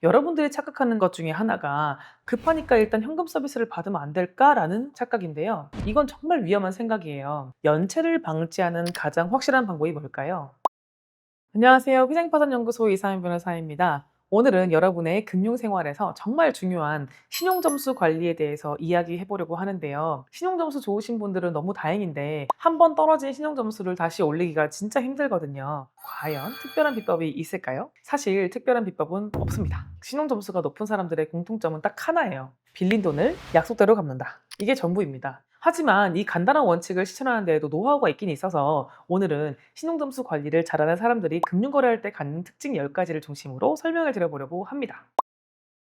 여러분들이 착각하는 것 중에 하나가 급하니까 일단 현금 서비스를 받으면 안 될까라는 착각인데요. 이건 정말 위험한 생각이에요. 연체를 방지하는 가장 확실한 방법이 뭘까요? 안녕하세요. 희생파산연구소 이상현 변호사입니다. 오늘은 여러분의 금융생활에서 정말 중요한 신용점수 관리에 대해서 이야기해 보려고 하는데요. 신용점수 좋으신 분들은 너무 다행인데 한 번 떨어진 신용점수를 다시 올리기가 진짜 힘들거든요. 과연 특별한 비법이 있을까요? 사실 특별한 비법은 없습니다. 신용점수가 높은 사람들의 공통점은 딱 하나예요. 빌린 돈을 약속대로 갚는다. 이게 전부입니다. 하지만 이 간단한 원칙을 실천하는 데에도 노하우가 있긴 있어서 오늘은 신용점수 관리를 잘하는 사람들이 금융거래할 때 갖는 특징 10가지를 중심으로 설명을 드려보려고 합니다.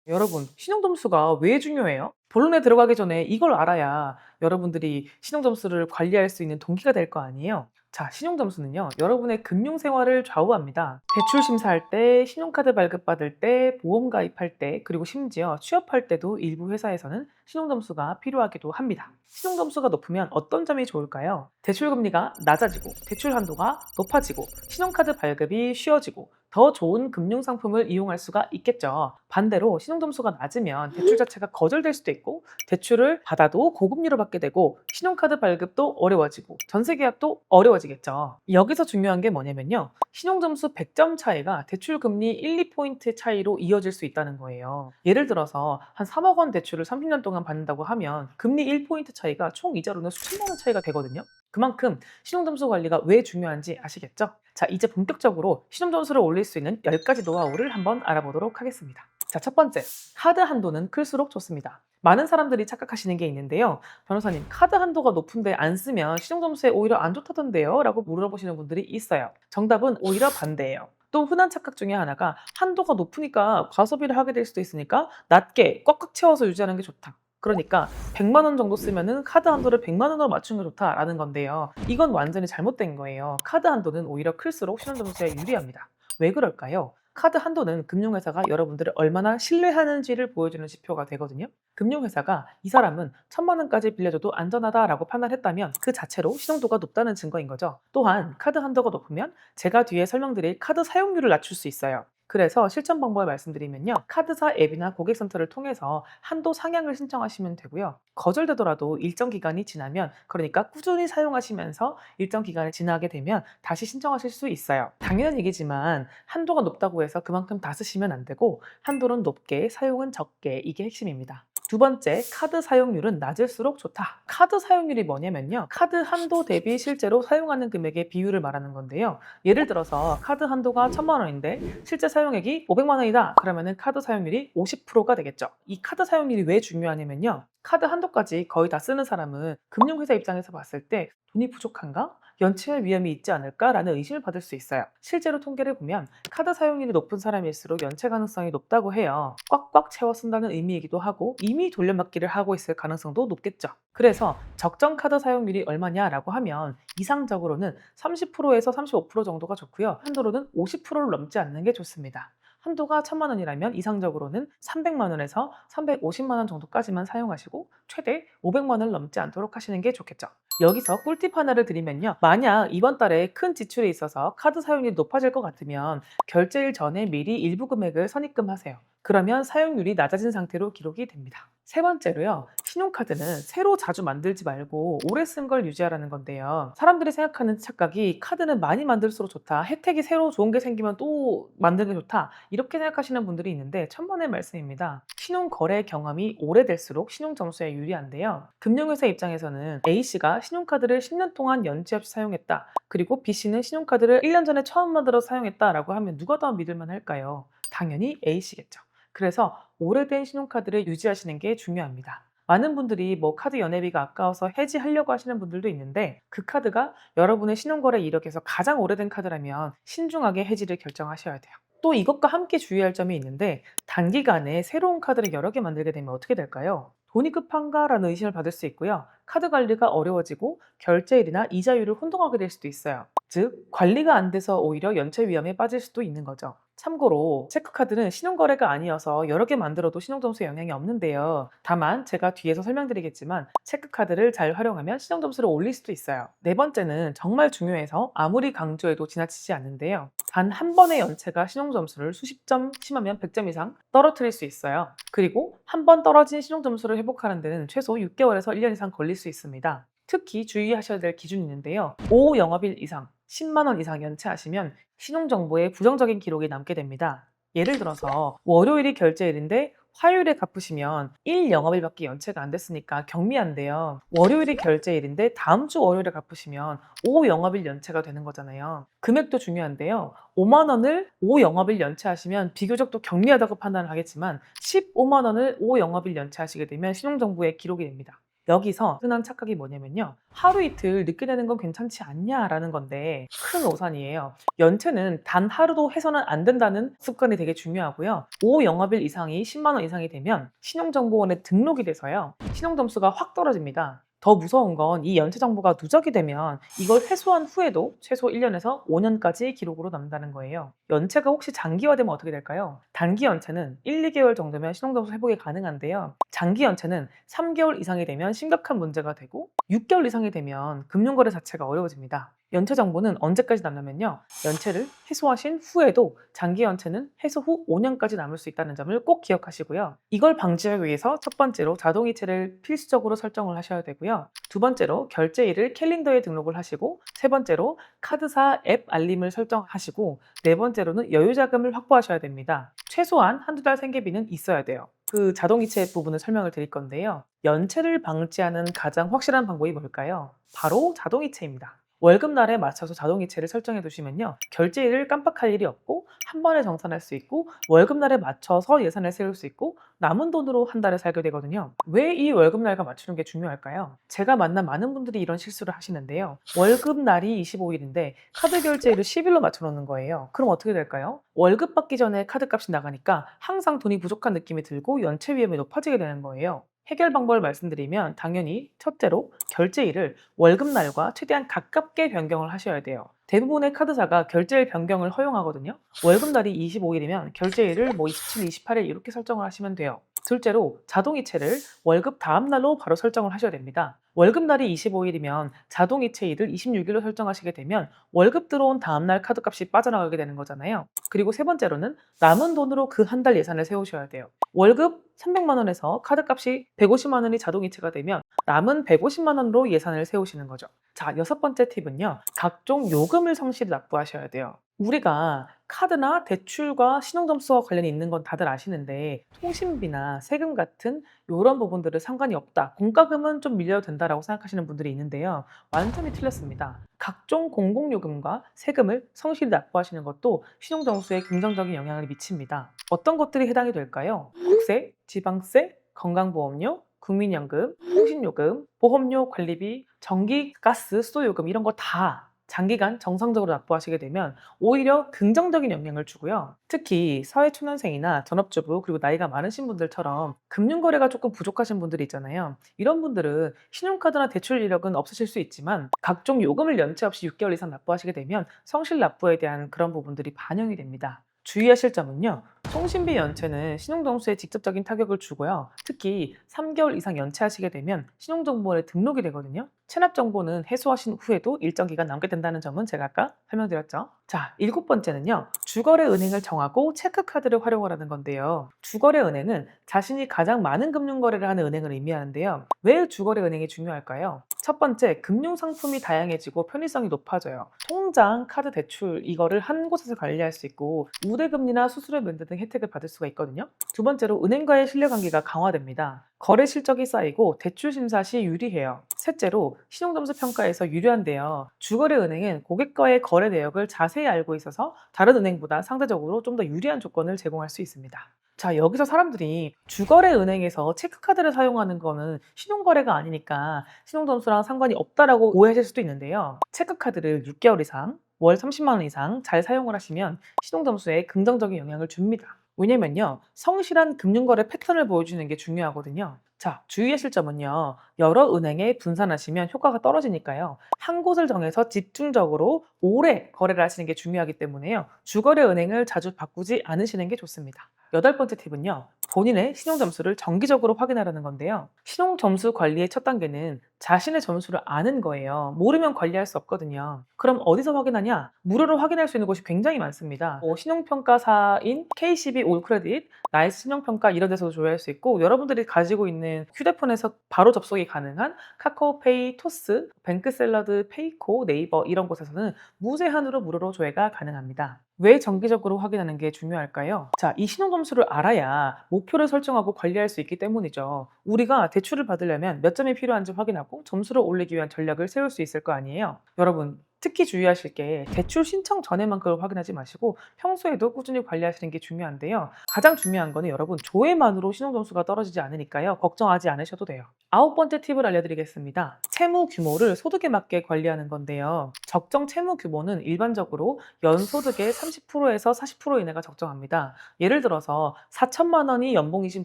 여러분, 신용점수가 왜 중요해요? 본론에 들어가기 전에 이걸 알아야 여러분들이 신용점수를 관리할 수 있는 동기가 될 거 아니에요? 자, 신용점수는요, 여러분의 금융생활을 좌우합니다. 대출 심사할 때, 신용카드 발급받을 때, 보험 가입할 때, 그리고 심지어 취업할 때도 일부 회사에서는 신용점수가 필요하기도 합니다. 신용점수가 높으면 어떤 점이 좋을까요? 대출 금리가 낮아지고, 대출 한도가 높아지고, 신용카드 발급이 쉬워지고, 더 좋은 금융상품을 이용할 수가 있겠죠. 반대로 신용점수가 낮으면 대출 자체가 거절될 수도 있고 대출을 받아도 고금리로 받게 되고 신용카드 발급도 어려워지고 전세 계약도 어려워지겠죠. 여기서 중요한 게 뭐냐면요. 신용점수 100점 차이가 대출 금리 1, 2포인트 차이로 이어질 수 있다는 거예요. 예를 들어서 한 3억 원 대출을 30년 동안 받는다고 하면 금리 1포인트 차이가 총 이자로는 수천만 원 차이가 되거든요. 그만큼 신용점수 관리가 왜 중요한지 아시겠죠? 자, 이제 본격적으로 신용점수를 올릴 수 있는 10가지 노하우를 한번 알아보도록 하겠습니다. 자, 첫 번째, 카드 한도는 클수록 좋습니다. 많은 사람들이 착각하시는 게 있는데요. 변호사님, 카드 한도가 높은데 안 쓰면 신용점수에 오히려 안 좋다던데요? 라고 물어보시는 분들이 있어요. 정답은 오히려 반대예요. 또 흔한 착각 중에 하나가 한도가 높으니까 과소비를 하게 될 수도 있으니까 낮게 꽉꽉 채워서 유지하는 게 좋다. 그러니까 100만 원 정도 쓰면은 카드 한도를 100만 원으로 맞추는 게 좋다라는 건데요. 이건 완전히 잘못된 거예요. 카드 한도는 오히려 클수록 신용점수에 유리합니다. 왜 그럴까요? 카드 한도는 금융회사가 여러분들을 얼마나 신뢰하는지를 보여주는 지표가 되거든요. 금융회사가 이 사람은 1,000만 원까지 빌려줘도 안전하다라고 판단했다면 그 자체로 신용도가 높다는 증거인 거죠. 또한 카드 한도가 높으면 제가 뒤에 설명드릴 카드 사용률을 낮출 수 있어요. 그래서 실천 방법을 말씀드리면요. 카드사 앱이나 고객센터를 통해서 한도 상향을 신청하시면 되고요. 거절되더라도 일정 기간이 지나면, 그러니까 꾸준히 사용하시면서 일정 기간이 지나게 되면 다시 신청하실 수 있어요. 당연한 얘기지만 한도가 높다고 해서 그만큼 다 쓰시면 안 되고 한도는 높게, 사용은 적게, 이게 핵심입니다. 두 번째, 카드 사용률은 낮을수록 좋다. 카드 사용률이 뭐냐면요. 카드 한도 대비 실제로 사용하는 금액의 비율을 말하는 건데요. 예를 들어서 카드 한도가 1,000만 원인데 실제 사용액이 500만 원이다. 그러면은 카드 사용률이 50%가 되겠죠. 이 카드 사용률이 왜 중요하냐면요. 카드 한도까지 거의 다 쓰는 사람은 금융회사 입장에서 봤을 때 돈이 부족한가? 연체할 위험이 있지 않을까라는 의심을 받을 수 있어요. 실제로 통계를 보면 카드 사용률이 높은 사람일수록 연체 가능성이 높다고 해요. 꽉꽉 채워 쓴다는 의미이기도 하고 이미 돌려막기를 하고 있을 가능성도 높겠죠. 그래서 적정 카드 사용률이 얼마냐라고 하면 이상적으로는 30%에서 35% 정도가 좋고요. 한도로는 50%를 넘지 않는 게 좋습니다. 한도가 1,000만 원이라면 이상적으로는 300만 원에서 350만 원 정도까지만 사용하시고 최대 500만 원을 넘지 않도록 하시는 게 좋겠죠. 여기서 꿀팁 하나를 드리면요. 만약 이번 달에 큰 지출이 있어서 카드 사용률이 높아질 것 같으면 결제일 전에 미리 일부 금액을 선입금하세요. 그러면 사용률이 낮아진 상태로 기록이 됩니다. 세 번째로요. 신용카드는 새로 자주 만들지 말고 오래 쓴 걸 유지하라는 건데요. 사람들이 생각하는 착각이 카드는 많이 만들수록 좋다. 혜택이 새로 좋은 게 생기면 또 만드는 게 좋다. 이렇게 생각하시는 분들이 있는데 천만의 말씀입니다. 신용거래 경험이 오래될수록 신용점수에 유리한데요. 금융회사 입장에서는 A씨가 신용카드를 10년 동안 연체 없이 사용했다. 그리고 B씨는 신용카드를 1년 전에 처음 만들어 사용했다라고 하면 누가 더 믿을만 할까요? 당연히 A씨겠죠. 그래서 오래된 신용카드를 유지하시는 게 중요합니다. 많은 분들이 뭐 카드 연회비가 아까워서 해지하려고 하시는 분들도 있는데 그 카드가 여러분의 신용거래 이력에서 가장 오래된 카드라면 신중하게 해지를 결정하셔야 돼요. 또 이것과 함께 주의할 점이 있는데 단기간에 새로운 카드를 여러 개 만들게 되면 어떻게 될까요? 돈이 급한가? 라는 의심을 받을 수 있고요. 카드 관리가 어려워지고 결제일이나 이자율을 혼동하게 될 수도 있어요. 즉, 관리가 안 돼서 오히려 연체 위험에 빠질 수도 있는 거죠. 참고로 체크카드는 신용거래가 아니어서 여러 개 만들어도 신용점수에 영향이 없는데요. 다만 제가 뒤에서 설명드리겠지만 체크카드를 잘 활용하면 신용점수를 올릴 수도 있어요. 네 번째는 정말 중요해서 아무리 강조해도 지나치지 않는데요. 단 한 번의 연체가 신용점수를 수십 점, 심하면 100점 이상 떨어뜨릴 수 있어요. 그리고 한 번 떨어진 신용점수를 회복하는 데는 최소 6개월에서 1년 이상 걸릴 수 있습니다. 특히 주의하셔야 될 기준이 있는데요. 5영업일 이상, 10만 원 이상 연체하시면 신용정보에 부정적인 기록이 남게 됩니다. 예를 들어서 월요일이 결제일인데 화요일에 갚으시면 1영업일밖에 연체가 안 됐으니까 경미한데요. 월요일이 결제일인데 다음 주 월요일에 갚으시면 5영업일 연체가 되는 거잖아요. 금액도 중요한데요. 5만 원을 5영업일 연체하시면 비교적 또 경미하다고 판단을 하겠지만 15만 원을 5영업일 연체하시게 되면 신용정보에 기록이 됩니다. 여기서 흔한 착각이 뭐냐면요. 하루 이틀 늦게 내는 건 괜찮지 않냐라는 건데 큰 오산이에요. 연체는 단 하루도 해서는 안 된다는 습관이 되게 중요하고요. 5영업일 이상이 10만 원 이상이 되면 신용정보원에 등록이 돼서요. 신용점수가 확 떨어집니다. 더 무서운 건 이 연체 정보가 누적이 되면 이걸 회수한 후에도 최소 1년에서 5년까지 기록으로 남는다는 거예요. 연체가 혹시 장기화되면 어떻게 될까요? 단기 연체는 1, 2개월 정도면 신용점수 회복이 가능한데요. 장기 연체는 3개월 이상이 되면 심각한 문제가 되고 6개월 이상이 되면 금융거래 자체가 어려워집니다. 연체 정보는 언제까지 남냐면요. 연체를 해소하신 후에도 장기 연체는 해소 후 5년까지 남을 수 있다는 점을 꼭 기억하시고요. 이걸 방지하기 위해서 첫 번째로 자동이체를 필수적으로 설정을 하셔야 되고요. 두 번째로 결제일을 캘린더에 등록을 하시고 세 번째로 카드사 앱 알림을 설정하시고 네 번째로는 여유자금을 확보하셔야 됩니다. 최소한 한두 달 생계비는 있어야 돼요. 그 자동이체 부분을 설명을 드릴 건데요. 연체를 방지하는 가장 확실한 방법이 뭘까요? 바로 자동이체입니다. 월급날에 맞춰서 자동이체를 설정해 두시면요. 결제일을 깜빡할 일이 없고 한 번에 정산할 수 있고 월급날에 맞춰서 예산을 세울 수 있고 남은 돈으로 한 달을 살게 되거든요. 왜 이 월급날과 맞추는 게 중요할까요? 제가 만난 많은 분들이 이런 실수를 하시는데요. 월급날이 25일인데 카드 결제일을 10일로 맞춰 놓는 거예요. 그럼 어떻게 될까요? 월급 받기 전에 카드값이 나가니까 항상 돈이 부족한 느낌이 들고 연체 위험이 높아지게 되는 거예요. 해결 방법을 말씀드리면 당연히 첫째로 결제일을 월급날과 최대한 가깝게 변경을 하셔야 돼요. 대부분의 카드사가 결제일 변경을 허용하거든요. 월급날이 25일이면 결제일을 27, 28일 이렇게 설정을 하시면 돼요. 둘째로 자동이체를 월급 다음 날로 바로 설정을 하셔야 됩니다. 월급날이 25일이면 자동이체일을 26일로 설정하시게 되면 월급 들어온 다음 날 카드값이 빠져나가게 되는 거잖아요. 그리고 세 번째로는 남은 돈으로 그 한 달 예산을 세우셔야 돼요. 월급 300만 원에서 카드값이 150만 원이 자동이체가 되면 남은 150만 원으로 예산을 세우시는 거죠. 자, 여섯 번째 팁은요. 각종 요금을 성실히 납부하셔야 돼요. 우리가 카드나 대출과 신용점수와 관련이 있는 건 다들 아시는데 통신비나 세금 같은 이런 부분들은 상관이 없다. 공과금은 좀 밀려도 된다라고 생각하시는 분들이 있는데요. 완전히 틀렸습니다. 각종 공공요금과 세금을 성실히 납부하시는 것도 신용점수에 긍정적인 영향을 미칩니다. 어떤 것들이 해당이 될까요? 국세, 지방세, 건강보험료, 국민연금, 통신요금, 보험료 관리비, 전기, 가스, 수도요금 이런 거 다 장기간 정상적으로 납부하시게 되면 오히려 긍정적인 영향을 주고요. 특히 사회초년생이나 전업주부 그리고 나이가 많으신 분들처럼 금융거래가 조금 부족하신 분들이 있잖아요. 이런 분들은 신용카드나 대출 이력은 없으실 수 있지만 각종 요금을 연체 없이 6개월 이상 납부하시게 되면 성실 납부에 대한 그런 부분들이 반영이 됩니다. 주의하실 점은요. 통신비 연체는 신용점수에 직접적인 타격을 주고요. 특히 3개월 이상 연체하시게 되면 신용정보원에 등록이 되거든요. 체납정보는 해소하신 후에도 일정 기간 남게 된다는 점은 제가 아까 설명드렸죠. 자, 일곱 번째는요. 주거래 은행을 정하고 체크카드를 활용하라는 건데요. 주거래 은행은 자신이 가장 많은 금융거래를 하는 은행을 의미하는데요. 왜 주거래 은행이 중요할까요? 첫 번째, 금융상품이 다양해지고 편의성이 높아져요. 통장, 카드 대출 이거를 한 곳에서 관리할 수 있고 우대금리나 수수료 면제 등 혜택을 받을 수가 있거든요. 두 번째로 은행과의 신뢰관계가 강화됩니다. 거래 실적이 쌓이고 대출 심사 시 유리해요. 셋째로 신용점수 평가에서 유리한데요. 주거래 은행은 고객과의 거래 내역을 자세히 알고 있어서 다른 은행보다 상대적으로 좀 더 유리한 조건을 제공할 수 있습니다. 자, 여기서 사람들이 주거래 은행에서 체크카드를 사용하는 거는 신용거래가 아니니까 신용점수랑 상관이 없다라고 오해하실 수도 있는데요. 체크카드를 6개월 이상, 월 30만 원 이상 잘 사용을 하시면 신용점수에 긍정적인 영향을 줍니다. 왜냐면요, 성실한 금융거래 패턴을 보여주는 게 중요하거든요. 자, 주의하실 점은요. 여러 은행에 분산하시면 효과가 떨어지니까요. 한 곳을 정해서 집중적으로 오래 거래를 하시는 게 중요하기 때문에요. 주거래 은행을 자주 바꾸지 않으시는 게 좋습니다. 여덟 번째 팁은요. 본인의 신용 점수를 정기적으로 확인하라는 건데요. 신용 점수 관리의 첫 단계는 자신의 점수를 아는 거예요. 모르면 관리할 수 없거든요. 그럼 어디서 확인하냐? 무료로 확인할 수 있는 곳이 굉장히 많습니다. 신용평가사인 KCB 올크레딧, 나이스 신용평가 이런 데서도 조회할 수 있고, 여러분들이 가지고 있는 휴대폰에서 바로 접속이 가능한 카카오페이, 토스, 뱅크샐러드, 페이코, 네이버 이런 곳에서는 무제한으로 무료로 조회가 가능합니다. 왜 정기적으로 확인하는 게 중요할까요? 자, 이 신용 점수를 알아야 목표를 설정하고 관리할 수 있기 때문이죠. 우리가 대출을 받으려면 몇 점이 필요한지 확인하고 점수를 올리기 위한 전략을 세울 수 있을 거 아니에요. 여러분, 특히 주의하실 게 대출 신청 전에만 그걸 확인하지 마시고 평소에도 꾸준히 관리하시는 게 중요한데요. 가장 중요한 거는 여러분 조회만으로 신용 점수가 떨어지지 않으니까요. 걱정하지 않으셔도 돼요. 아홉 번째 팁을 알려드리겠습니다. 채무 규모를 소득에 맞게 관리하는 건데요. 적정 채무 규모는 일반적으로 연소득의 30%에서 40% 이내가 적정합니다. 예를 들어서 4천만 원이 연봉이신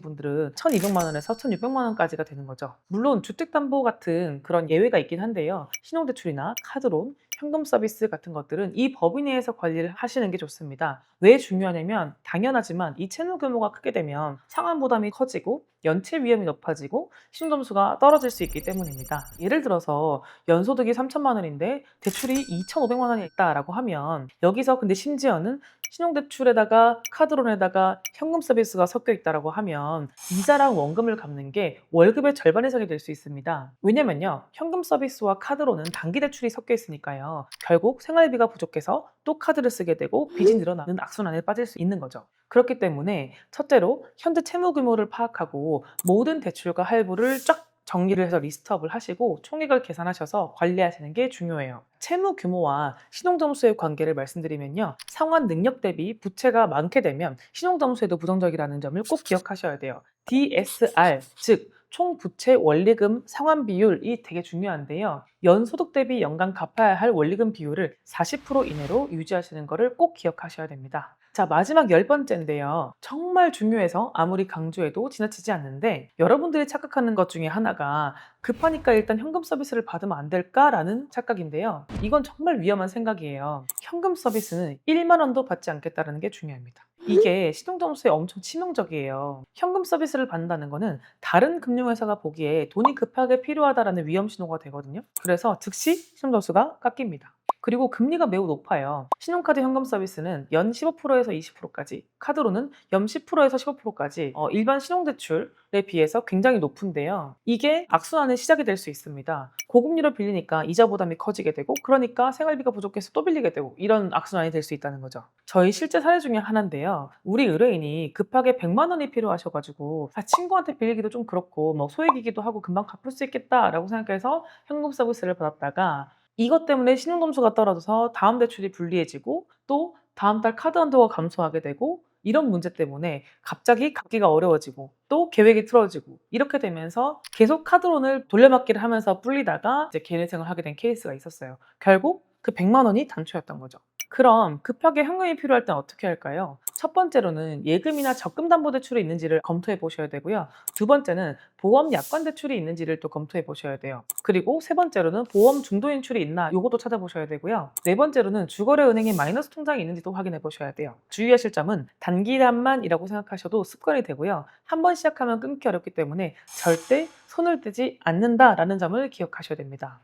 분들은 1,200만 원에서 1,600만 원까지가 되는 거죠. 물론 주택담보 같은 그런 예외가 있긴 한데요. 신용대출이나 카드론, 현금 서비스 같은 것들은 이 범위 내에서 관리를 하시는 게 좋습니다. 왜 중요하냐면 당연하지만 이 채무 규모가 크게 되면 상환 부담이 커지고 연체 위험이 높아지고 신용점수가 떨어질 수 있기 때문입니다. 예를 들어서 연소득이 3천만 원인데 대출이 2,500만 원이 있다라고 하면 여기서 근데 심지어는 신용대출에다가 카드론에다가 현금 서비스가 섞여 있다라고 하면 이자랑 원금을 갚는 게 월급의 절반 이상이 될 수 있습니다. 왜냐면요. 현금 서비스와 카드론은 단기 대출이 섞여 있으니까요. 결국 생활비가 부족해서 또 카드를 쓰게 되고 빚이 늘어나는 악순환에 빠질 수 있는 거죠. 그렇기 때문에 첫째로 현재 채무 규모를 파악하고 모든 대출과 할부를 쫙 정리를 해서 리스트업을 하시고 총액을 계산하셔서 관리하시는 게 중요해요. 채무 규모와 신용점수의 관계를 말씀드리면요. 상환 능력 대비 부채가 많게 되면 신용점수에도 부정적이라는 점을 꼭 기억하셔야 돼요. DSR, 즉 총 부채 원리금 상환 비율이 되게 중요한데요. 연소득 대비 연간 갚아야 할 원리금 비율을 40% 이내로 유지하시는 것을 꼭 기억하셔야 됩니다. 자, 마지막 열 번째인데요. 정말 중요해서 아무리 강조해도 지나치지 않는데 여러분들이 착각하는 것 중에 하나가 급하니까 일단 현금 서비스를 받으면 안 될까라는 착각인데요. 이건 정말 위험한 생각이에요. 현금 서비스는 1만 원도 받지 않겠다는 게 중요합니다. 이게 신용점수에 엄청 치명적이에요. 현금 서비스를 받는다는 거는 다른 금융회사가 보기에 돈이 급하게 필요하다라는 위험 신호가 되거든요. 그래서 즉시 신용점수가 깎입니다. 그리고 금리가 매우 높아요. 신용카드 현금 서비스는 연 15%에서 20%까지, 카드로는 연 10%에서 15%까지 일반 신용대출에 비해서 굉장히 높은데요. 이게 악순환의 시작이 될 수 있습니다. 고금리로 빌리니까 이자 부담이 커지게 되고 그러니까 생활비가 부족해서 또 빌리게 되고 이런 악순환이 될 수 있다는 거죠. 저희 실제 사례 중에 하나인데요. 우리 의뢰인이 급하게 100만 원이 필요하셔가지고 친구한테 빌리기도 좀 그렇고 뭐 소액이기도 하고 금방 갚을 수 있겠다라고 생각해서 현금 서비스를 받았다가 이것 때문에 신용점수가 떨어져서 다음 대출이 불리해지고 또 다음 달 카드 한도가 감소하게 되고 이런 문제 때문에 갑자기 갚기가 어려워지고 또 계획이 틀어지고 이렇게 되면서 계속 카드론을 돌려막기를 하면서 불리다가 이제 개인회생을 하게 된 케이스가 있었어요. 결국 그 100만 원이 단초였던 거죠. 그럼 급하게 현금이 필요할 땐 어떻게 할까요? 첫 번째로는 예금이나 적금담보대출이 있는지를 검토해 보셔야 되고요. 두 번째는 보험 약관 대출이 있는지를 또 검토해 보셔야 돼요. 그리고 세 번째로는 보험 중도 인출이 있나 요것도 찾아보셔야 되고요. 네 번째로는 주거래 은행에 마이너스 통장이 있는지도 확인해 보셔야 돼요. 주의하실 점은 단기간만이라고 생각하셔도 습관이 되고요. 한 번 시작하면 끊기 어렵기 때문에 절대 손을 떼지 않는다라는 점을 기억하셔야 됩니다.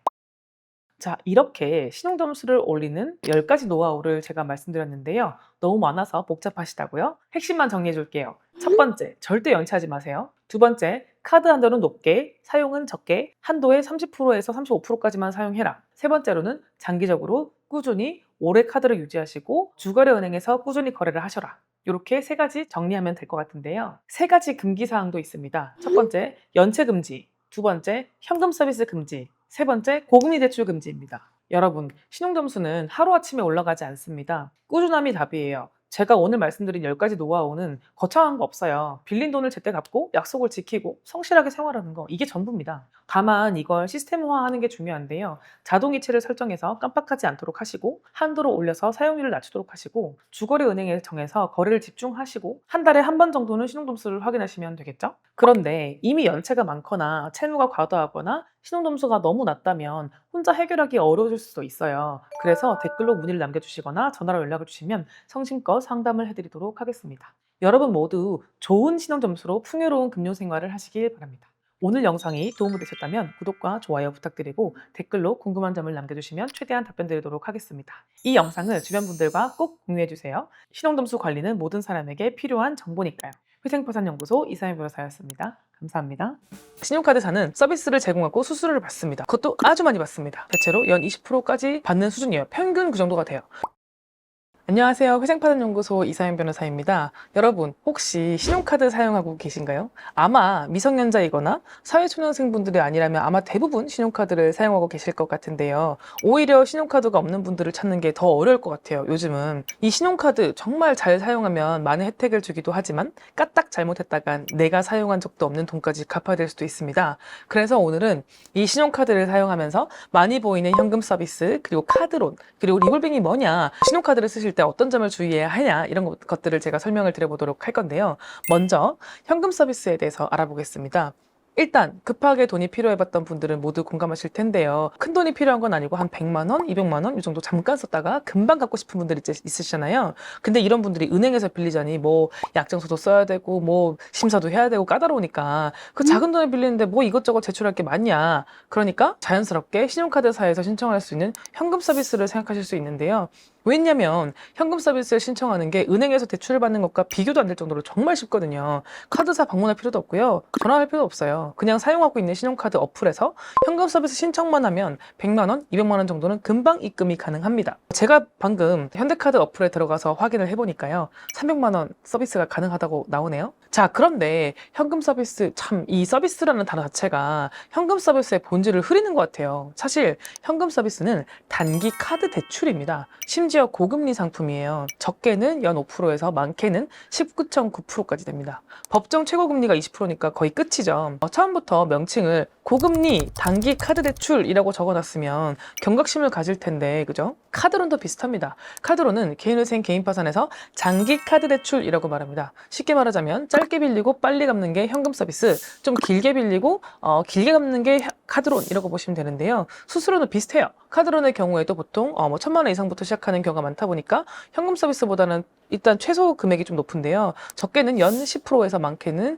자, 이렇게 신용점수를 올리는 10가지 노하우를 제가 말씀드렸는데요. 너무 많아서 복잡하시다고요? 핵심만 정리해 줄게요. 첫 번째, 절대 연체하지 마세요. 두 번째, 카드 한도는 높게, 사용은 적게, 한도의 30%에서 35%까지만 사용해라. 세 번째로는 장기적으로 꾸준히 오래 카드를 유지하시고 주거래 은행에서 꾸준히 거래를 하셔라. 이렇게 세 가지 정리하면 될 것 같은데요. 세 가지 금기 사항도 있습니다. 첫 번째, 연체 금지. 두 번째, 현금 서비스 금지. 세 번째, 고금리 대출 금지입니다. 여러분, 신용점수는 하루아침에 올라가지 않습니다. 꾸준함이 답이에요. 제가 오늘 말씀드린 10가지 노하우는 거창한 거 없어요. 빌린 돈을 제때 갚고 약속을 지키고 성실하게 생활하는 거 이게 전부입니다. 다만 이걸 시스템화하는 게 중요한데요. 자동이체를 설정해서 깜빡하지 않도록 하시고 한도를 올려서 사용률을 낮추도록 하시고 주거래 은행에 정해서 거래를 집중하시고 한 달에 한 번 정도는 신용점수를 확인하시면 되겠죠? 그런데 이미 연체가 많거나 채무가 과도하거나 신용점수가 너무 낮다면 혼자 해결하기 어려우실 수도 있어요. 그래서 댓글로 문의를 남겨주시거나 전화로 연락을 주시면 성심껏 상담을 해드리도록 하겠습니다. 여러분 모두 좋은 신용점수로 풍요로운 금융생활을 하시길 바랍니다. 오늘 영상이 도움이 되셨다면 구독과 좋아요 부탁드리고 댓글로 궁금한 점을 남겨주시면 최대한 답변 드리도록 하겠습니다. 이 영상을 주변 분들과 꼭 공유해주세요. 신용점수 관리는 모든 사람에게 필요한 정보니까요. 회생파산연구소 이사연 변호사였습니다. 감사합니다. 신용카드사는 서비스를 제공하고 수수료를 받습니다. 그것도 아주 많이 받습니다. 대체로 연 20%까지 받는 수준이에요. 평균 그 정도가 돼요. 안녕하세요. 회생파산연구소 이사연 변호사입니다. 여러분, 혹시 신용카드 사용하고 계신가요? 아마 미성년자이거나 사회초년생분들이 아니라면 아마 대부분 신용카드를 사용하고 계실 것 같은데요. 오히려 신용카드가 없는 분들을 찾는 게 더 어려울 것 같아요. 요즘은. 이 신용카드 정말 잘 사용하면 많은 혜택을 주기도 하지만 까딱 잘못했다간 내가 사용한 적도 없는 돈까지 갚아야 될 수도 있습니다. 그래서 오늘은 이 신용카드를 사용하면서 많이 보이는 현금 서비스, 그리고 카드론, 그리고 리볼빙이 뭐냐, 신용카드를 쓰실 때 어떤 점을 주의해야 하냐, 이런 것들을 제가 설명을 드려보도록 할 건데요. 먼저 현금 서비스에 대해서 알아보겠습니다. 일단 급하게 돈이 필요해봤던 분들은 모두 공감하실 텐데요. 큰 돈이 필요한 건 아니고 한 100만 원, 200만 원 이 정도 잠깐 썼다가 금방 갚고 싶은 분들이 있으시잖아요. 근데 이런 분들이 은행에서 빌리자니 뭐 약정서도 써야 되고 뭐 심사도 해야 되고 까다로우니까 그 작은 돈을 빌리는데 뭐 이것저것 제출할 게 많냐. 그러니까 자연스럽게 신용카드사에서 신청할 수 있는 현금 서비스를 생각하실 수 있는데요. 왜냐면 현금 서비스를 신청하는 게 은행에서 대출을 받는 것과 비교도 안 될 정도로 정말 쉽거든요. 카드사 방문할 필요도 없고요. 전화할 필요도 없어요. 그냥 사용하고 있는 신용카드 어플에서 현금 서비스 신청만 하면 100만 원, 200만 원 정도는 금방 입금이 가능합니다. 제가 방금 현대카드 어플에 들어가서 확인을 해보니까요. 300만 원 서비스가 가능하다고 나오네요. 자, 그런데 현금 서비스, 참 이 서비스라는 단어 자체가 현금 서비스의 본질을 흐리는 것 같아요. 사실 현금 서비스는 단기 카드 대출입니다. 심지어 고금리 상품이에요. 적게는 연 5%에서 많게는 19.9%까지 됩니다. 법정 최고금리가 20%니까 거의 끝이죠. 처음부터 명칭을 고금리 단기 카드 대출이라고 적어놨으면 경각심을 가질 텐데, 그죠? 카드론도 비슷합니다. 카드론은 개인회생 개인파산에서 장기 카드 대출이라고 말합니다. 쉽게 말하자면 짧게 빌리고 빨리 갚는 게 현금 서비스, 좀 길게 빌리고 길게 갚는 게 카드론이라고 보시면 되는데요. 수수료는 비슷해요. 카드론의 경우에도 보통 1,000만 원 이상부터 시작하는 경우가 많다 보니까 현금 서비스보다는 일단 최소 금액이 좀 높은데요. 적게는 연 10%에서 많게는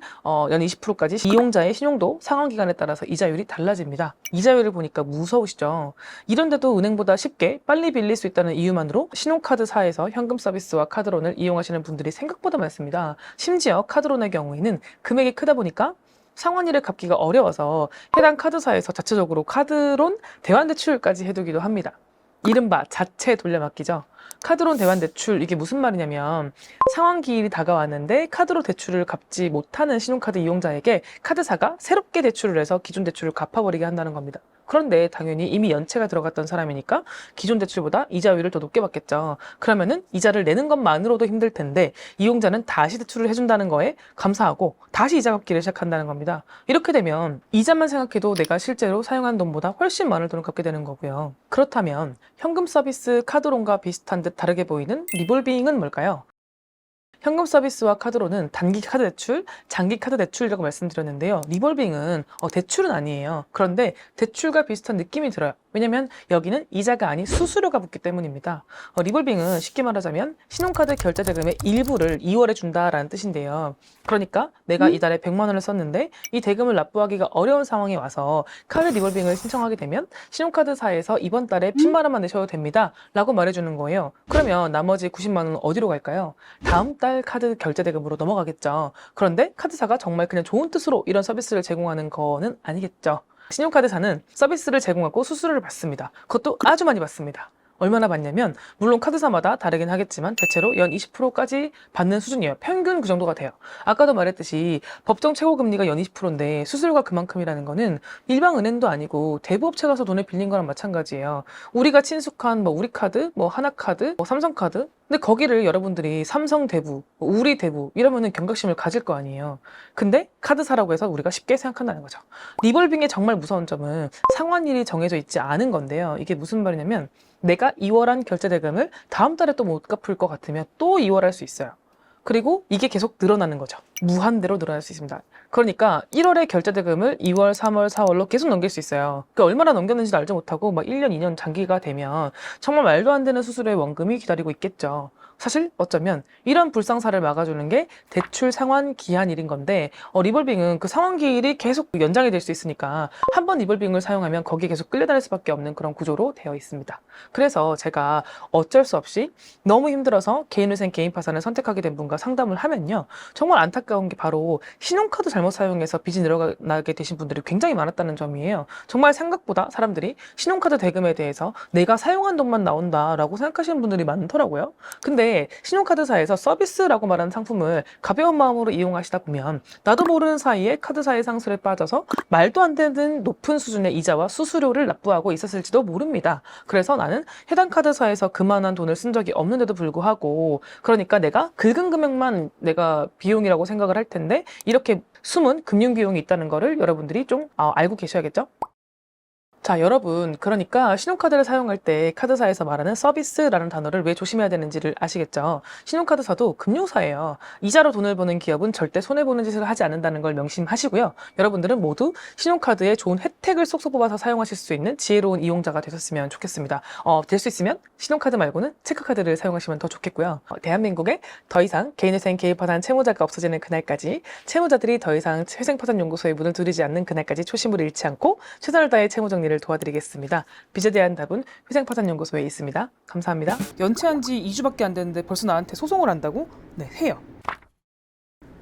연 20%까지 이용자의 신용도, 상환기간에 따라서 이자율이 달라집니다. 이자율을 보니까 무서우시죠? 이런데도 은행보다 쉽게 빨리 빌릴 수 있다는 이유만으로 신용카드사에서 현금 서비스와 카드론을 이용하시는 분들이 생각보다 많습니다. 심지어 카드론의 경우에는 금액이 크다 보니까 상환일을 갚기가 어려워서 해당 카드사에서 자체적으로 카드론 대환대출까지 해두기도 합니다. 이른바 자체 돌려막기죠. 카드론 대환대출, 이게 무슨 말이냐면 상환기일이 다가왔는데 카드로 대출을 갚지 못하는 신용카드 이용자에게 카드사가 새롭게 대출을 해서 기존 대출을 갚아버리게 한다는 겁니다. 그런데 당연히 이미 연체가 들어갔던 사람이니까 기존 대출보다 이자율을 더 높게 받겠죠. 그러면은 이자를 내는 것만으로도 힘들 텐데 이용자는 다시 대출을 해준다는 거에 감사하고 다시 이자 갚기를 시작한다는 겁니다. 이렇게 되면 이자만 생각해도 내가 실제로 사용한 돈보다 훨씬 많은 돈을 갚게 되는 거고요. 그렇다면 현금 서비스 카드론과 비슷한 듯 다르게 보이는 리볼빙은 뭘까요? 현금 서비스와 카드론은 단기 카드 대출, 장기 카드 대출이라고 말씀드렸는데요. 리볼빙은 대출은 아니에요. 그런데 대출과 비슷한 느낌이 들어요. 왜냐면 여기는 이자가 아닌 수수료가 붙기 때문입니다. 리볼빙은 쉽게 말하자면 신용카드 결제 대금의 일부를 2월에 준다라는 뜻인데요. 그러니까 내가 이달에 100만 원을 썼는데 이 대금을 납부하기가 어려운 상황에 와서 카드 리볼빙을 신청하게 되면 신용카드사에서 이번 달에 10만 원만 내셔도 됩니다 라고 말해주는 거예요. 그러면 나머지 90만 원은 어디로 갈까요? 다음 달 카드 결제 대금으로 넘어가겠죠. 그런데 카드사가 정말 그냥 좋은 뜻으로 이런 서비스를 제공하는 거는 아니겠죠. 신용카드사는 서비스를 제공하고 수수료를 받습니다. 그것도 아주 많이 받습니다. 얼마나 받냐면 물론 카드사마다 다르긴 하겠지만 대체로 연 20%까지 받는 수준이에요. 평균 그 정도가 돼요. 아까도 말했듯이 법정 최고금리가 연 20%인데 수수료가 그만큼이라는 거는 일반 은행도 아니고 대부업체 가서 돈을 빌린 거랑 마찬가지예요. 우리가 친숙한 뭐 우리카드, 뭐 하나카드, 뭐 삼성카드 근데 거기를 여러분들이 삼성대부, 우리대부 이러면은 경각심을 가질 거 아니에요. 근데 카드사라고 해서 우리가 쉽게 생각한다는 거죠. 리볼빙의 정말 무서운 점은 상환일이 정해져 있지 않은 건데요. 이게 무슨 말이냐면 내가 2월한 결제 대금을 다음 달에 또 못 갚을 것 같으면 또 2월할 수 있어요. 그리고 이게 계속 늘어나는 거죠. 무한대로 늘어날 수 있습니다. 그러니까 1월에 결제 대금을 2월, 3월, 4월로 계속 넘길 수 있어요. 그 얼마나 넘겼는지도 알지 못하고 막 1년, 2년 장기가 되면 정말 말도 안 되는 수수료의 원금이 기다리고 있겠죠. 사실 어쩌면 이런 불상사를 막아주는 게 대출 상환 기한일인 건데 리볼빙은 그 상환 기일이 계속 연장이 될 수 있으니까 한 번 리볼빙을 사용하면 거기에 계속 끌려다닐 수밖에 없는 그런 구조로 되어 있습니다. 그래서 제가 어쩔 수 없이 너무 힘들어서 개인회생 개인 파산을 선택하게 된 분과 상담을 하면요. 정말 안타까운 게 바로 신용카드 잘못 사용해서 빚이 늘어나게 되신 분들이 굉장히 많았다는 점이에요. 정말 생각보다 사람들이 신용카드 대금에 대해서 내가 사용한 돈만 나온다라고 생각하시는 분들이 많더라고요. 근데 신용카드사에서 서비스라고 말하는 상품을 가벼운 마음으로 이용하시다 보면 나도 모르는 사이에 카드사의 상술에 빠져서 말도 안 되는 높은 수준의 이자와 수수료를 납부하고 있었을지도 모릅니다. 그래서 나는 해당 카드사에서 그만한 돈을 쓴 적이 없는데도 불구하고 그러니까 내가 긁은 금액만 내가 비용이라고 생각을 할 텐데 이렇게 숨은 금융 비용이 있다는 거를 여러분들이 좀 알고 계셔야겠죠? 자, 여러분, 그러니까 신용카드를 사용할 때 카드사에서 말하는 서비스라는 단어를 왜 조심해야 되는지를 아시겠죠? 신용카드사도 금융사예요. 이자로 돈을 버는 기업은 절대 손해보는 짓을 하지 않는다는 걸 명심하시고요. 여러분들은 모두 신용카드의 좋은 혜택을 쏙쏙 뽑아서 사용하실 수 있는 지혜로운 이용자가 되셨으면 좋겠습니다. 될 수 있으면 신용카드 말고는 체크카드를 사용하시면 더 좋겠고요. 대한민국에 더 이상 개인회생 개인파산 채무자가 없어지는 그날까지 채무자들이 더 이상 회생파산연구소에 문을 두드리지 않는 그날까지 초심을 잃지 않고 최선을 다해 채무정리를 도와드리겠습니다. 빚에 대한 답은 회생파산연구소에 있습니다. 감사합니다. 연체한 지 2주밖에 안 됐는데 벌써 나한테 소송을 한다고? 네, 해요.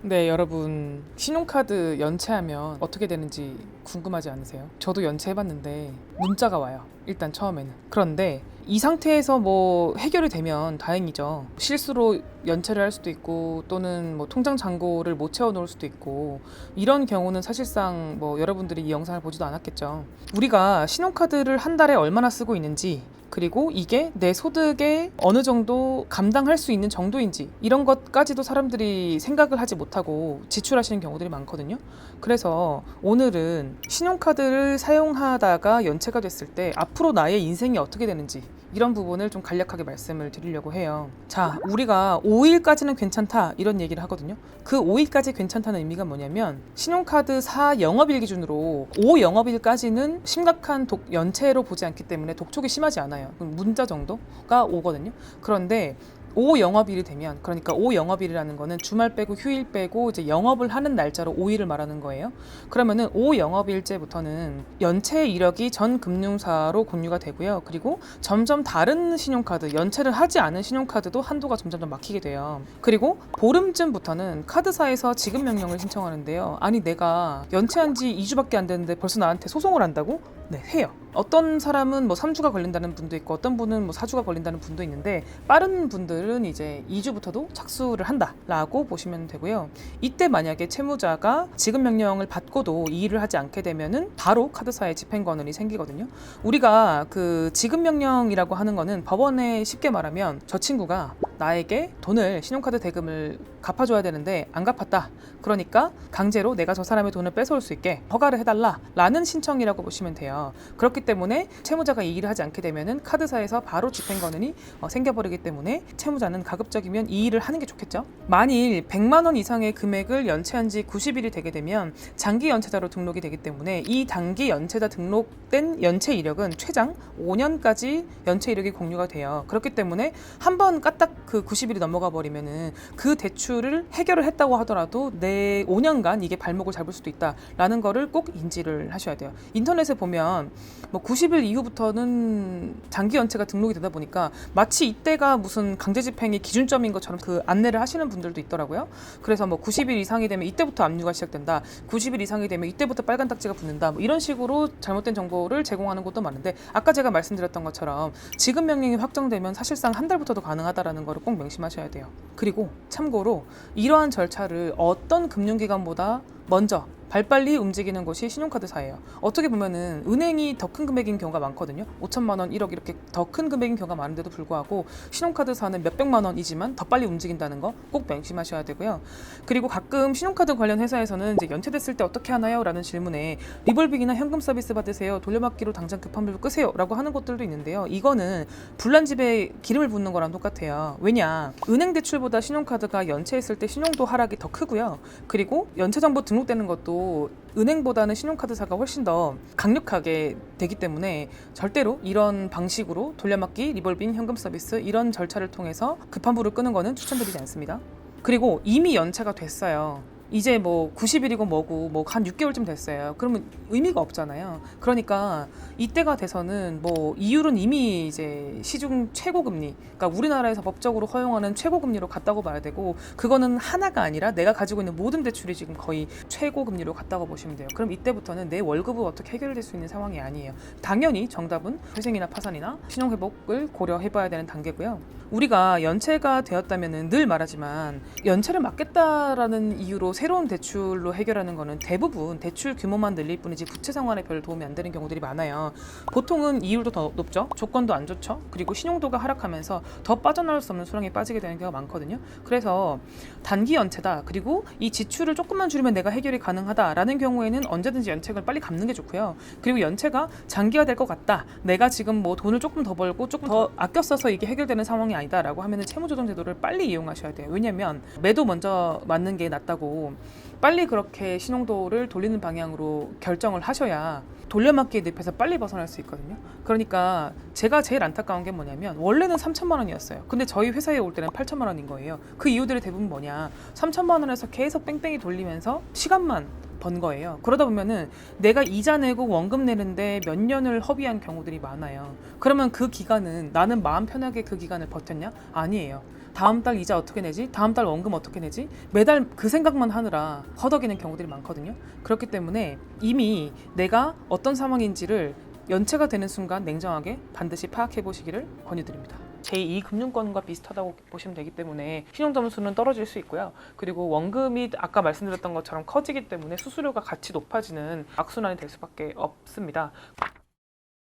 네, 여러분, 신용카드 연체하면 어떻게 되는지 궁금하지 않으세요? 저도 연체해봤는데 문자가 와요. 일단 처음에는. 그런데 이 상태에서 뭐 해결이 되면 다행이죠. 실수로 연체를 할 수도 있고 또는 뭐 통장 잔고를 못 채워 놓을 수도 있고 이런 경우는 사실상 뭐 여러분들이 이 영상을 보지도 않았겠죠. 우리가 신용카드를 한 달에 얼마나 쓰고 있는지 그리고 이게 내 소득에 어느 정도 감당할 수 있는 정도인지 이런 것까지도 사람들이 생각을 하지 못하고 지출하시는 경우들이 많거든요. 그래서 오늘은 신용카드를 사용하다가 연체가 됐을 때 앞으로 나의 인생이 어떻게 되는지 이런 부분을 좀 간략하게 말씀을 드리려고 해요. 자, 우리가 5일까지는 괜찮다 이런 얘기를 하거든요. 그 5일까지 괜찮다는 의미가 뭐냐면 신용카드사 영업일 기준으로 5영업일까지는 심각한 연체로 보지 않기 때문에 독촉이 심하지 않아요. 문자 정도가 오거든요. 그런데 5영업일이 되면 그러니까 5영업일이라는 거는 주말 빼고 휴일 빼고 이제 영업을 하는 날짜로 5일을 말하는 거예요. 그러면은 5영업일째부터는 연체 이력이 전 금융사로 공유가 되고요. 그리고 점점 다른 신용카드, 연체를 하지 않은 신용카드도 한도가 점점 더 막히게 돼요. 그리고 보름쯤부터는 카드사에서 지급 명령을 신청하는데요. 아니 내가 연체한 지 2주밖에 안 됐는데 벌써 나한테 소송을 한다고? 네, 해요. 어떤 사람은 뭐 3주가 걸린다는 분도 있고 어떤 분은 뭐 4주가 걸린다는 분도 있는데 빠른 분들은 이제 2주부터도 착수를 한다라고 보시면 되고요. 이때 만약에 채무자가 지급 명령을 받고도 이의를 하지 않게 되면은 바로 카드사에 집행권이 생기거든요. 우리가 그 지급 명령이라고 하는 거는 법원에 쉽게 말하면 저 친구가 나에게 돈을 신용카드 대금을 갚아줘야 되는데 안 갚았다. 그러니까 강제로 내가 저 사람의 돈을 뺏어올 수 있게 허가를 해달라라는 신청이라고 보시면 돼요. 그렇기 때문에 채무자가 이의를 하지 않게 되면은 카드사에서 바로 집행권이 생겨버리기 때문에 채무자는 가급적이면 이의를 하는 게 좋겠죠. 만일 100만 원 이상의 금액을 연체한 지 90일이 되게 되면 장기 연체자로 등록이 되기 때문에 이 단기 연체자 등록된 연체 이력은 최장 5년까지 연체 이력이 공유가 돼요. 그렇기 때문에 한 번 까딱 그 90일이 넘어가 버리면은 그 대출을 해결을 했다고 하더라도 내 5년간 이게 발목을 잡을 수도 있다라는 거를 꼭 인지를 하셔야 돼요. 인터넷에 보면 뭐 90일 이후부터는 장기 연체가 등록이 되다 보니까 마치 이때가 무슨 강제 집행의 기준점인 것처럼 그 안내를 하시는 분들도 있더라고요. 그래서 뭐 90일 이상이 되면 이때부터 압류가 시작된다. 90일 이상이 되면 이때부터 빨간 딱지가 붙는다. 뭐 이런 식으로 잘못된 정보를 제공하는 곳도 많은데 아까 제가 말씀드렸던 것처럼 지급 명령이 확정되면 사실상 한 달부터도 가능하다라는 거를 꼭 명심하셔야 돼요. 그리고 참고로 이러한 절차를 어떤 금융기관보다 먼저 발빨리 움직이는 곳이 신용카드사예요. 어떻게 보면은 은행이 더 큰 금액인 경우가 많거든요. 5천만 원, 1억 이렇게 더 큰 금액인 경우가 많은데도 불구하고 신용카드사는 몇백만 원이지만 더 빨리 움직인다는 거 꼭 명심하셔야 되고요. 그리고 가끔 신용카드 관련 회사에서는 이제 연체됐을 때 어떻게 하나요? 라는 질문에 리볼빙이나 현금 서비스 받으세요. 돌려막기로 당장 급한 불 끄세요. 라고 하는 것들도 있는데요. 이거는 불난집에 기름을 붓는 거랑 똑같아요. 왜냐? 은행 대출보다 신용카드가 연체했을 때 신용도 하락이 더 크고요. 그리고 연체정보 등록되는 것도 은행보다는 신용카드사가 훨씬 더 강력하게 되기 때문에 절대로 이런 방식으로 돌려막기, 리볼빙, 현금 서비스 이런 절차를 통해서 급한 불을 끄는 거는 추천드리지 않습니다. 그리고 이미 연체가 됐어요. 이제 뭐 90일이고 뭐고 뭐 한 6개월쯤 됐어요. 그러면 의미가 없잖아요. 그러니까 이때가 돼서는 뭐 이율은 이미 이제 시중 최고금리, 그러니까 우리나라에서 법적으로 허용하는 최고금리로 갔다고 봐야 되고, 그거는 하나가 아니라 내가 가지고 있는 모든 대출이 지금 거의 최고금리로 갔다고 보시면 돼요. 그럼 이때부터는 내 월급을 어떻게 해결될 수 있는 상황이 아니에요. 당연히 정답은 회생이나 파산이나 신용회복을 고려해봐야 되는 단계고요. 우리가 연체가 되었다면 늘 말하지만 연체를 막겠다라는 이유로 새로운 대출로 해결하는 거는 대부분 대출 규모만 늘릴 뿐이지 부채 상환에 별 도움이 안 되는 경우들이 많아요. 보통은 이율도 더 높죠. 조건도 안 좋죠. 그리고 신용도가 하락하면서 더 빠져나올 수 없는 수렁에 빠지게 되는 경우가 많거든요. 그래서 단기 연체다. 그리고 이 지출을 조금만 줄이면 내가 해결이 가능하다라는 경우에는 언제든지 연체를 빨리 갚는 게 좋고요. 그리고 연체가 장기화 될 것 같다. 내가 지금 뭐 돈을 조금 더 벌고 조금 더 아껴 써서 이게 해결되는 상황이 아니다라고 하면은 채무조정 제도를 빨리 이용하셔야 돼요. 왜냐면 매도 먼저 맞는 게 낫다고, 빨리 그렇게 신용도를 돌리는 방향으로 결정을 하셔야 돌려막기의 늪에서 빨리 벗어날 수 있거든요. 그러니까 제가 제일 안타까운 게 뭐냐면 원래는 3천만 원이었어요. 근데 저희 회사에 올 때는 8천만 원인 거예요. 그 이유들이 대부분 뭐냐, 3천만 원에서 계속 뺑뺑이 돌리면서 시간만 번 거예요. 그러다 보면은 내가 이자 내고 원금 내는데 몇 년을 허비한 경우들이 많아요. 그러면 그 기간은 나는 마음 편하게 그 기간을 버텼냐? 아니에요. 다음 달 이자 어떻게 내지? 다음 달 원금 어떻게 내지? 매달 그 생각만 하느라 허덕이는 경우들이 많거든요. 그렇기 때문에 이미 내가 어떤 상황인지를 연체가 되는 순간 냉정하게 반드시 파악해 보시기를 권유드립니다. 제2금융권과 비슷하다고 보시면 되기 때문에 신용점수는 떨어질 수 있고요. 그리고 원금이 아까 말씀드렸던 것처럼 커지기 때문에 수수료가 같이 높아지는 악순환이 될 수밖에 없습니다.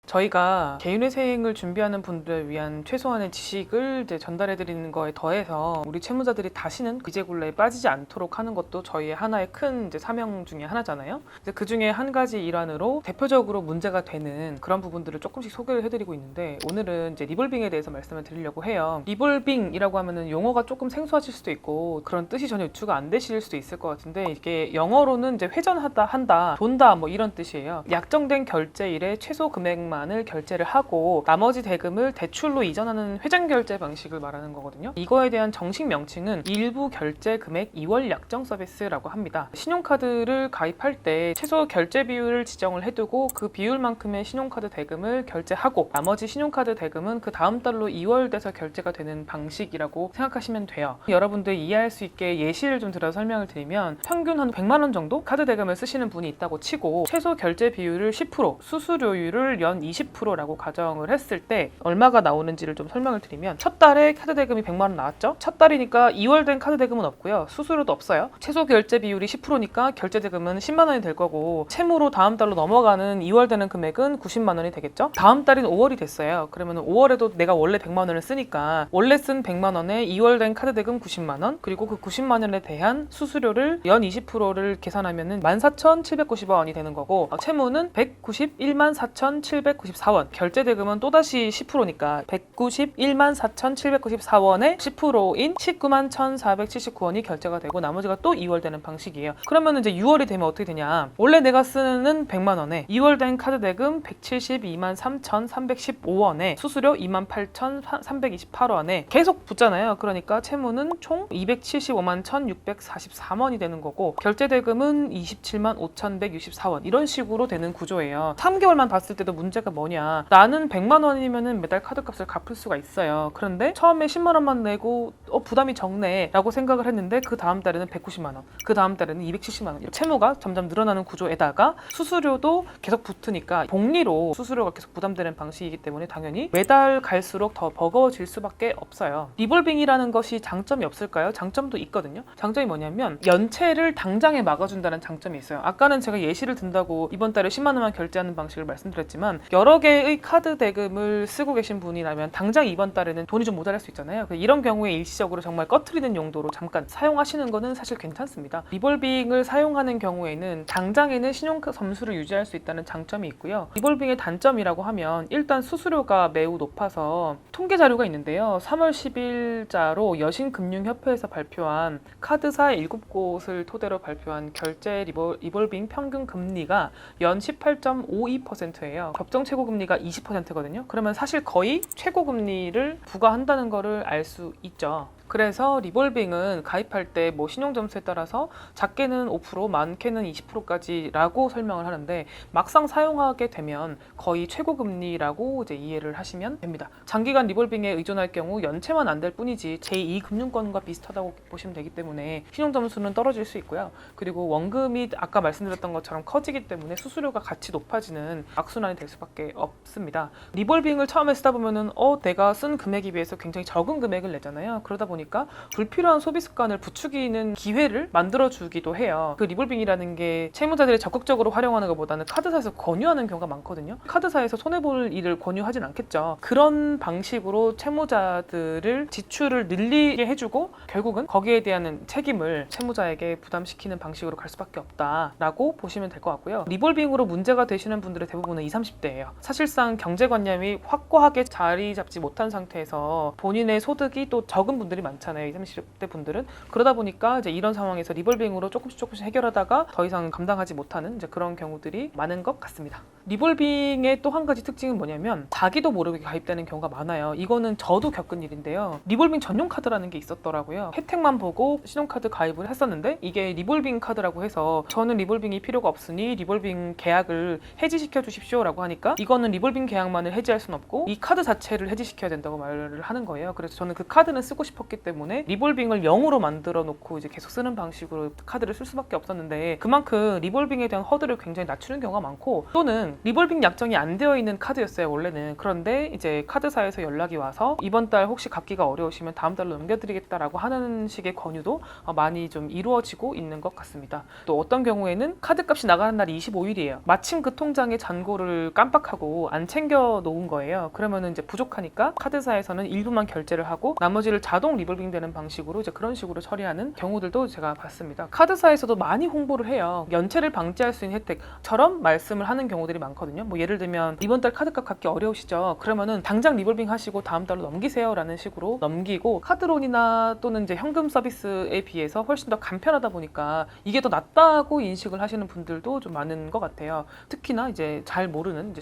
저희가 개인회생을 준비하는 분들을 위한 최소한의 지식을 이제 전달해드리는 거에 더해서 우리 채무자들이 다시는 비제굴레에 빠지지 않도록 하는 것도 저희의 하나의 큰 이제 사명 중에 하나잖아요. 그 중에 한 가지 일환으로 대표적으로 문제가 되는 그런 부분들을 조금씩 소개를 해드리고 있는데, 오늘은 이제 리볼빙에 대해서 말씀을 드리려고 해요. 리볼빙이라고 하면은 용어가 조금 생소하실 수도 있고 그런 뜻이 전혀 유추가 안 되실 수도 있을 것 같은데, 이게 영어로는 이제 회전하다, 한다, 돈다 뭐 이런 뜻이에요. 약정된 결제일에 최소 금액만 을 결제를 하고 나머지 대금을 대출로 이전하는 회전 결제 방식을 말하는 거거든요. 이거에 대한 정식 명칭은 일부 결제 금액 2월 약정 서비스라고 합니다. 신용카드를 가입할 때 최소 결제 비율을 지정을 해두고 그 비율만큼의 신용카드 대금을 결제하고 나머지 신용카드 대금은 그 다음 달로 2월 돼서 결제가 되는 방식이라고 생각하시면 돼요. 여러분들 이해할 수 있게 예시를 좀 들어 설명을 드리면, 평균 한 100만 원 정도 카드 대금을 쓰시는 분이 있다고 치고 최소 결제 비율을 10%, 수수료율을 연 20%라고 가정을 했을 때 얼마가 나오는지를 좀 설명을 드리면, 첫 달에 카드 대금이 100만 원 나왔죠? 첫 달이니까 2월 된 카드 대금은 없고요. 수수료도 없어요. 최소 결제 비율이 10%니까 결제 대금은 10만 원이 될 거고, 채무로 다음 달로 넘어가는 2월 되는 금액은 90만 원이 되겠죠? 다음 달인 5월이 됐어요. 그러면 5월에도 내가 원래 100만 원을 쓰니까 원래 쓴 100만 원에 2월 된 카드 대금 90만 원, 그리고 그 90만 원에 대한 수수료를 연 20%를 계산하면은 14,790원이 되는 거고, 채무는 191만 4,794원, 결제 대금은 또다시 10%니까 191만 4,794원에 10%인 191만 1,479원이 결제가 되고 나머지가 또 2월 되는 방식이에요. 그러면 이제 6월이 되면 어떻게 되냐, 원래 내가 쓰는 100만 원에 2월 된 카드 대금 172만 3,315원에 수수료 28,328원에 계속 붙잖아요. 그러니까 채무는 총 275만 1,643원이 되는 거고, 결제 대금은 27만 5,164원, 이런 식으로 되는 구조예요. 3개월만 봤을 때도 문제가 차이가 뭐냐. 나는 100만 원이면은 매달 카드값을 갚을 수가 있어요. 그런데 처음에 10만 원만 내고 부담이 적네 라고 생각을 했는데 그 다음 달에는 190만 원, 그 다음 달에는 270만 원. 채무가 점점 늘어나는 구조에다가 수수료도 계속 붙으니까 복리로 수수료가 계속 부담되는 방식이기 때문에 당연히 매달 갈수록 더 버거워질 수밖에 없어요. 리볼빙이라는 것이 장점이 없을까요? 장점도 있거든요. 장점이 뭐냐면 연체를 당장에 막아준다는 장점이 있어요. 아까는 제가 예시를 든다고 이번 달에 10만 원만 결제하는 방식을 말씀드렸지만 여러 개의 카드 대금을 쓰고 계신 분이라면 당장 이번 달에는 돈이 좀 모자랄 수 있잖아요. 이런 경우에 일시적으로 정말 꺼트리는 용도로 잠깐 사용하시는 거는 사실 괜찮습니다. 리볼빙을 사용하는 경우에는 당장에는 신용 점수를 유지할 수 있다는 장점이 있고요. 리볼빙의 단점이라고 하면 일단 수수료가 매우 높아서 통계 자료가 있는데요. 3월 10일자로 여신금융협회에서 발표한 카드사 7곳을 토대로 발표한 결제 리볼빙 평균 금리가 연 18.52%예요. 법정 최고 금리가 20%거든요. 그러면 사실 거의 최고 금리를 부과한다는 거를 알 수 있죠. 그래서 리볼빙은 가입할 때 뭐 신용점수에 따라서 작게는 5%, 많게는 20%까지라고 설명을 하는데 막상 사용하게 되면 거의 최고 금리라고 이제 이해를 하시면 됩니다. 장기간 리볼빙에 의존할 경우 연체만 안 될 뿐이지 제2금융권과 비슷하다고 보시면 되기 때문에 신용점수는 떨어질 수 있고요. 그리고 원금이 아까 말씀드렸던 것처럼 커지기 때문에 수수료가 같이 높아지는 악순환이 될 수밖에 없습니다. 리볼빙을 처음에 쓰다 보면은 내가 쓴 금액에 비해서 굉장히 적은 금액을 내잖아요. 그러다 보니까 불필요한 소비 습관을 부추기는 기회를 만들어주기도 해요. 그 리볼빙이라는 게 채무자들이 적극적으로 활용하는 것보다는 카드사에서 권유하는 경우가 많거든요. 카드사에서 손해볼 일을 권유하진 않겠죠. 그런 방식으로 채무자들을 지출을 늘리게 해주고 결국은 거기에 대한 책임을 채무자에게 부담시키는 방식으로 갈 수밖에 없다라고 보시면 될 것 같고요. 리볼빙으로 문제가 되시는 분들의 대부분은 20, 30대예요. 사실상 경제관념이 확고하게 자리 잡지 못한 상태에서 본인의 소득이 또 적은 분들이 많잖아요. 20, 30대 분들은. 그러다 보니까 이제 이런 상황에서 리볼빙으로 조금씩 해결하다가 더 이상 감당하지 못하는 이제 그런 경우들이 많은 것 같습니다. 리볼빙의 또 한 가지 특징은 뭐냐면 자기도 모르게 가입되는 경우가 많아요. 이거는 저도 겪은 일인데요. 리볼빙 전용 카드라는 게 있었더라고요. 혜택만 보고 신용카드 가입을 했었는데 이게 리볼빙 카드라고 해서 저는 리볼빙이 필요가 없으니 리볼빙 계약을 해지시켜 주십시오라고 하니까 이거는 리볼빙 계약만을 해지할 수는 없고 이 카드 자체를 해지시켜야 된다고 말을 하는 거예요. 그래서 저는 그 카드는 쓰고 싶었기 때문에 리볼빙을 0으로 만들어 놓고 이제 계속 쓰는 방식으로 카드를 쓸 수밖에 없었는데 그만큼 리볼빙에 대한 허들을 굉장히 낮추는 경우가 많고 또는 리볼빙 약정이 안 되어 있는 카드였어요 원래는. 그런데 이제 카드사에서 연락이 와서 이번 달 혹시 갚기가 어려우시면 다음 달로 넘겨드리겠다라고 하는 식의 권유도 많이 좀 이루어지고 있는 것 같습니다. 또 어떤 경우에는 카드값이 나가는 날이 25일이에요. 마침 그 통장에 잔고를 깜빡하고 안 챙겨 놓은 거예요. 그러면은 이제 부족하니까 카드사에서는 일부만 결제를 하고 나머지를 자동 리볼빙 되는 방식으로 이제 그런 식으로 처리하는 경우들도 제가 봤습니다. 카드사에서도 많이 홍보를 해요. 연체를 방지할 수 있는 혜택처럼 말씀을 하는 경우들이 많거든요. 뭐 예를 들면 이번 달 카드값 갚기 어려우시죠? 그러면은 당장 리볼빙 하시고 다음 달로 넘기세요 라는 식으로 넘기고 카드론이나 또는 이제 현금 서비스에 비해서 훨씬 더 간편하다 보니까 이게 더 낫다고 인식을 하시는 분들도 좀 많은 것 같아요. 특히나 이제 잘 모르는 이제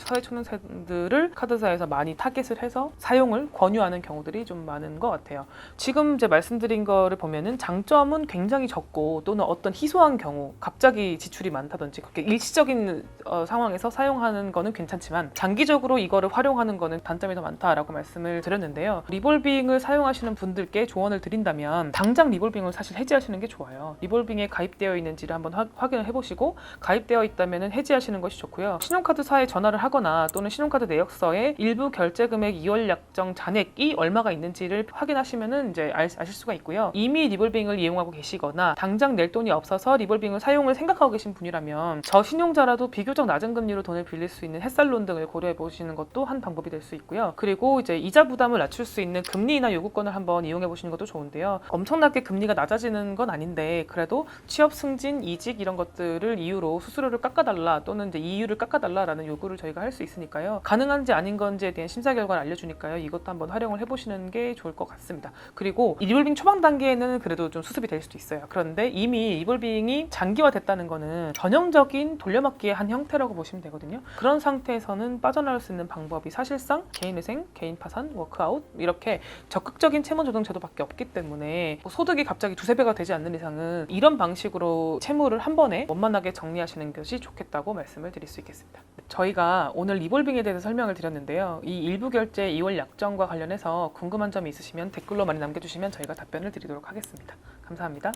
사회초년생들을 카드사에서 많이 타겟을 해서 사용을 권유하는 경우들이 좀 많은 것 같아요. 지금 이제 말씀드린 거를 보면은 장점은 굉장히 적고 또는 어떤 희소한 경우 갑자기 지출이 많다든지 그렇게 일시적인 상황에서 사용하는 거는 괜찮지만 장기적으로 이거를 활용하는 거는 단점이 더 많다라고 말씀을 드렸는데요. 리볼빙을 사용하시는 분들께 조언을 드린다면 당장 리볼빙을 사실 해지하시는 게 좋아요. 리볼빙에 가입되어 있는지를 한번 확인을 해보시고 가입되어 있다면 해지하시는 것이 좋고요. 신용카드사에 전화를 하거나 또는 신용카드 내역서에 일부 결제 금액 2월 약정 잔액이 얼마가 있는지를 확인하시면은 이제 아실 수가 있고요. 이미 리볼빙을 이용하고 계시거나 당장 낼 돈이 없어서 리볼빙을 사용을 생각하고 계신 분이라면 저신용자라도 비교적 낮은 금리로 돈을 빌릴 수 있는 햇살론 등을 고려해 보시는 것도 한 방법이 될 수 있고요. 그리고 이제 이자 부담을 낮출 수 있는 금리나 요구권을 한번 이용해 보시는 것도 좋은데요. 엄청나게 금리가 낮아지는 건 아닌데 그래도 취업 승진, 이직 이런 것들을 이유로 수수료를 깎아달라 또는 이제 이유를 깎아달라라는 요구를 저희가 할 수 있으니까요. 가능한지 아닌 건지에 대한 심사 결과를 알려주니까요. 이것도 한번 활용을 해보시는 게 좋을 것 같습니다. 그리고 이 리볼빙 초반 단계에는 그래도 좀 수습이 될 수도 있어요. 그런데 이미 리볼빙이 장기화됐다는 거는 전형적인 돌려막기의 한 형태라고 보시면 되거든요. 있거든요. 그런 상태에서는 빠져나올 수 있는 방법이 사실상 개인회생, 개인 파산, 워크아웃 이렇게 적극적인 채무 조정 제도밖에 없기 때문에 뭐 소득이 갑자기 두세 배가 되지 않는 이상은 이런 방식으로 채무를 한 번에 원만하게 정리하시는 것이 좋겠다고 말씀을 드릴 수 있겠습니다. 저희가 오늘 리볼빙에 대해서 설명을 드렸는데요. 이 일부 결제 2월 약정과 관련해서 궁금한 점이 있으시면 댓글로 많이 남겨주시면 저희가 답변을 드리도록 하겠습니다. 감사합니다.